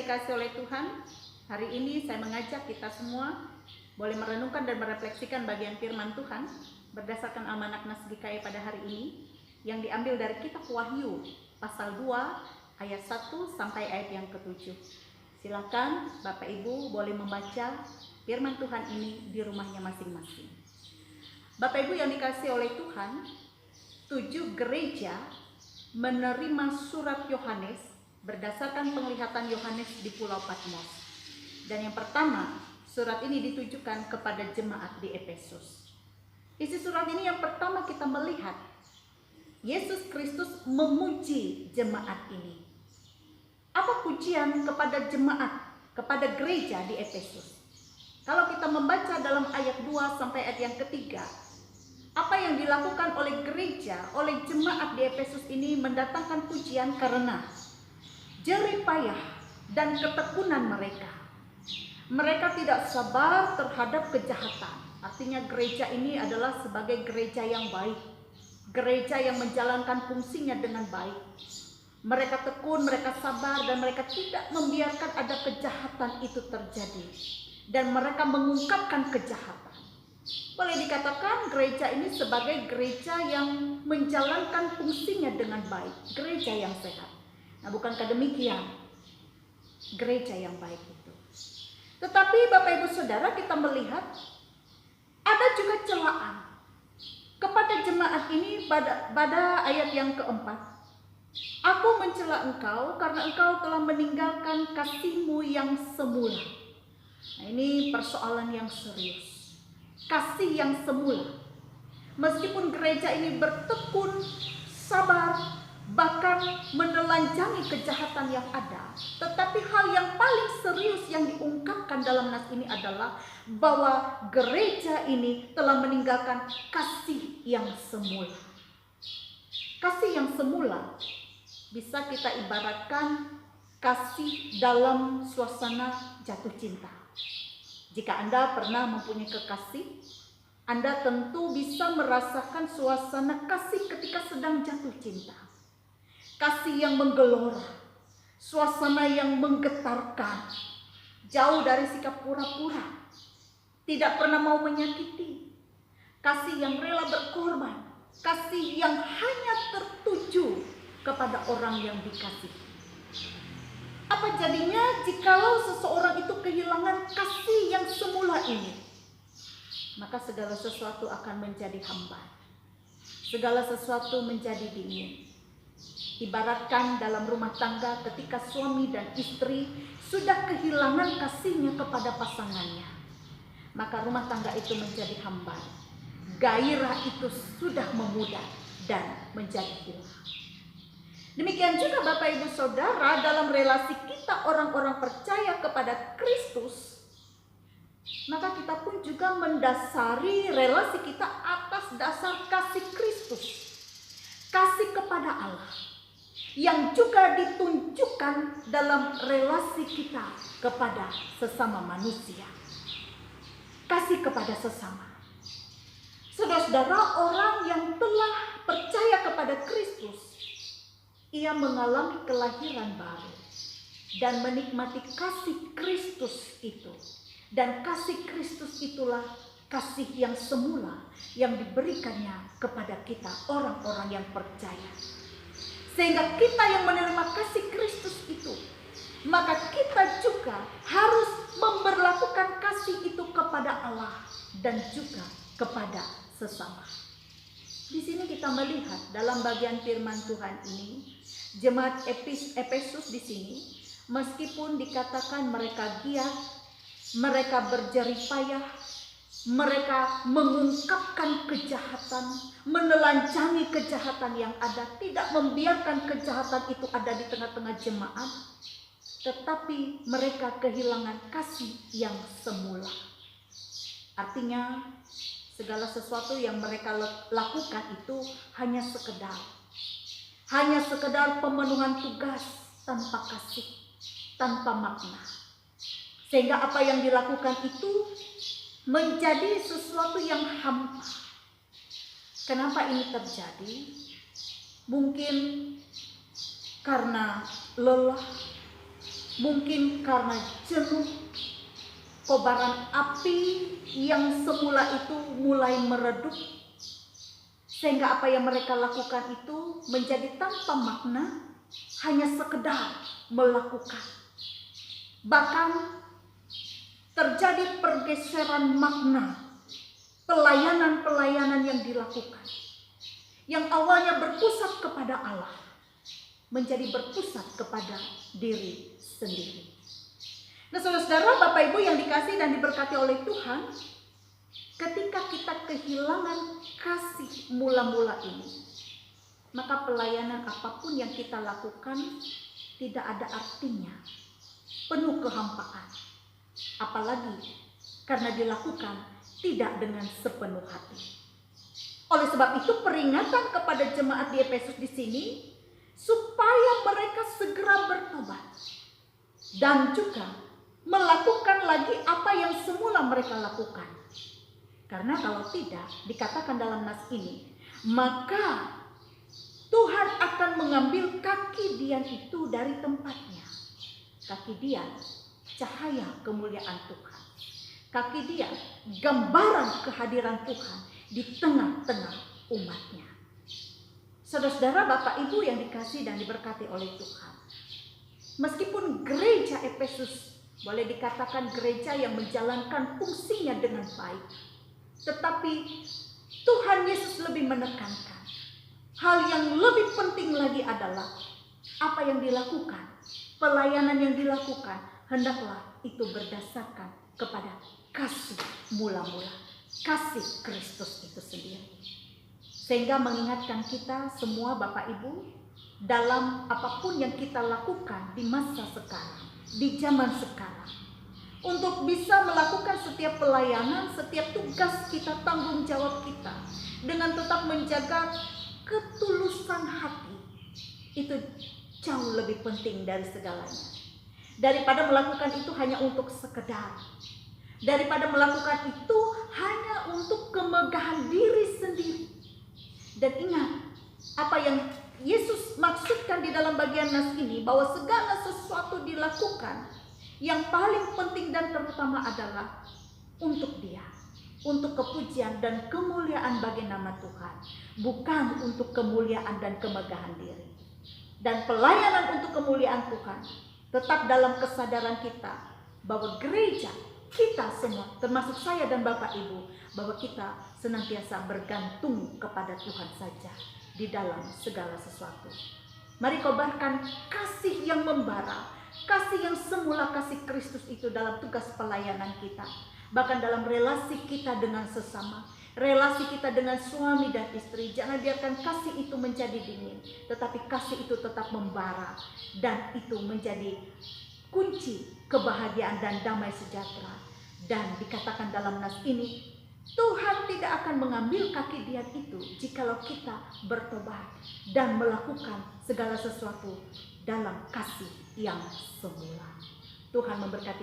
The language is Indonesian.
dikasihi oleh Tuhan, hari ini saya mengajak kita semua boleh merenungkan dan merefleksikan bagian firman Tuhan berdasarkan Almanak Nas GKI pada hari ini yang diambil dari kitab Wahyu pasal 2 ayat 1 sampai ayat yang ke-7. Silakan Bapak Ibu boleh membaca firman Tuhan ini di rumahnya masing-masing. Bapak Ibu yang dikasihi oleh Tuhan, 7 gereja menerima surat Yohanes berdasarkan penglihatan Yohanes di Pulau Patmos. Dan yang pertama, surat ini ditujukan kepada jemaat di Efesus. Isi surat ini yang pertama kita melihat Yesus Kristus memuji jemaat ini. Apa pujian kepada jemaat, kepada gereja di Efesus? Kalau kita membaca dalam ayat 2 sampai ayat yang ketiga, apa yang dilakukan oleh gereja, oleh jemaat di Efesus ini mendatangkan pujian karena jerih payah dan ketekunan mereka. Mereka tidak sabar terhadap kejahatan. Artinya gereja ini adalah sebagai gereja yang baik, gereja yang menjalankan fungsinya dengan baik. Mereka tekun, mereka sabar, dan mereka tidak membiarkan ada kejahatan itu terjadi. Dan mereka mengungkapkan kejahatan. Boleh dikatakan gereja ini sebagai gereja yang menjalankan fungsinya dengan baik, gereja yang sehat. Nah, bukankah demikian gereja yang baik itu? Tetapi Bapak Ibu Saudara, kita melihat ada juga celaan kepada jemaat ini pada ayat yang keempat. Aku mencela engkau karena engkau telah meninggalkan kasihmu yang semula. Nah, ini persoalan yang serius. Kasih yang semula. Meskipun gereja ini bertekun, sabar, bahkan menelanjangi kejahatan yang ada, tetapi hal yang paling serius yang diungkapkan dalam nas ini adalah bahwa gereja ini telah meninggalkan kasih yang semula. Kasih yang semula bisa kita ibaratkan kasih dalam suasana jatuh cinta. Jika Anda pernah mempunyai kekasih, Anda tentu bisa merasakan suasana kasih ketika sedang jatuh cinta. Kasih yang menggelora, suasana yang menggetarkan, jauh dari sikap pura-pura, tidak pernah mau menyakiti, kasih yang rela berkorban, kasih yang hanya tertuju kepada orang yang dikasihi. Apa jadinya jikalau seseorang itu kehilangan kasih yang semula ini? Maka segala sesuatu akan menjadi hambar, segala sesuatu menjadi dingin. Ibaratkan dalam rumah tangga ketika suami dan istri sudah kehilangan kasihnya kepada pasangannya, maka rumah tangga itu menjadi hambar. Gairah itu sudah memudar dan menjadi hilang. Demikian juga Bapak Ibu Saudara, dalam relasi kita orang-orang percaya kepada Kristus, maka kita pun juga mendasari relasi kita atas dasar kasih Kristus, kasih kepada Allah, yang juga ditunjukkan dalam relasi kita kepada sesama manusia. Kasih kepada sesama. Saudara-saudara, orang yang telah percaya kepada Kristus, ia mengalami kelahiran baru dan menikmati kasih Kristus itu. Dan kasih Kristus itulah kasih yang semula yang diberikannya kepada kita orang-orang yang percaya. Sehingga kita yang menerima kasih Kristus itu, maka kita juga harus memberlakukan kasih itu kepada Allah dan juga kepada sesama. Di sini kita melihat dalam bagian firman Tuhan ini, jemaat Efesus di sini, meskipun dikatakan mereka giat, mereka berjerih payah, mereka mengungkapkan kejahatan, menelanjangi kejahatan yang ada, tidak membiarkan kejahatan itu ada di tengah-tengah jemaat, tetapi mereka kehilangan kasih yang semula. Artinya segala sesuatu yang mereka lakukan itu hanya sekedar pemenuhan tugas tanpa kasih, tanpa makna. Sehingga apa yang dilakukan itu menjadi sesuatu yang hampa. Kenapa ini terjadi? Mungkin karena lelah, Mungkin karena jenuh, kobaran api yang semula itu mulai meredup, sehingga apa yang mereka lakukan itu menjadi tanpa makna, hanya sekedar melakukan. Bahkan terjadi pergeseran makna pelayanan-pelayanan yang dilakukan, yang awalnya berpusat kepada Allah menjadi berpusat kepada diri sendiri. Nah, saudara-saudara, Bapak Ibu yang dikasihi dan diberkati oleh Tuhan, ketika kita kehilangan kasih mula-mula ini, maka pelayanan apapun yang kita lakukan tidak ada artinya, penuh kehampaan. Apalagi karena dilakukan tidak dengan sepenuh hati. Oleh sebab itu, peringatan kepada jemaat di Efesus di sini supaya mereka segera bertobat dan juga melakukan lagi apa yang semula mereka lakukan. Karena kalau tidak, dikatakan dalam nas ini, maka Tuhan akan mengambil kaki Dian itu dari tempatnya. Kaki Dian, cahaya kemuliaan Tuhan. Kaki Dian, gambaran kehadiran Tuhan di tengah-tengah umatnya. Saudara-saudara, Bapak Ibu yang dikasihi dan diberkati oleh Tuhan, meskipun gereja Efesus boleh dikatakan gereja yang menjalankan fungsinya dengan baik, tetapi Tuhan Yesus lebih menekankan hal yang lebih penting lagi adalah apa yang dilakukan, pelayanan yang dilakukan, hendaklah itu berdasarkan kepada kasih mula-mula, kasih Kristus itu sendiri. Sehingga mengingatkan kita semua Bapak Ibu, dalam apapun yang kita lakukan di masa sekarang, di zaman sekarang, untuk bisa melakukan setiap pelayanan, setiap tugas kita, tanggung jawab kita, dengan tetap menjaga ketulusan hati, itu jauh lebih penting dari segalanya. Daripada melakukan itu hanya untuk sekedar, daripada melakukan itu hanya untuk kemegahan diri sendiri. Dan ingat, apa yang Yesus maksudkan di dalam bagian nas ini, bahwa segala sesuatu dilakukan, yang paling penting dan terutama adalah untuk Dia, untuk kepujian dan kemuliaan bagi nama Tuhan, bukan untuk kemuliaan dan kemegahan diri. Dan pelayanan untuk kemuliaan Tuhan tetap dalam kesadaran kita bahwa gereja kita semua, termasuk saya dan Bapak Ibu, bahwa kita senantiasa bergantung kepada Tuhan saja di dalam segala sesuatu. Mari kobarkan kasih yang membara, kasih yang semula kasih Kristus itu dalam tugas pelayanan kita, bahkan dalam relasi kita dengan sesama, relasi kita dengan suami dan istri. Jangan biarkan kasih itu menjadi dingin, tetapi kasih itu tetap membara, dan itu menjadi kunci kebahagiaan dan damai sejahtera. Dan dikatakan dalam nas ini, Tuhan tidak akan mengambil kaki Dia itu jikalau kita bertobat dan melakukan segala sesuatu dalam kasih yang semula. Tuhan memberkati.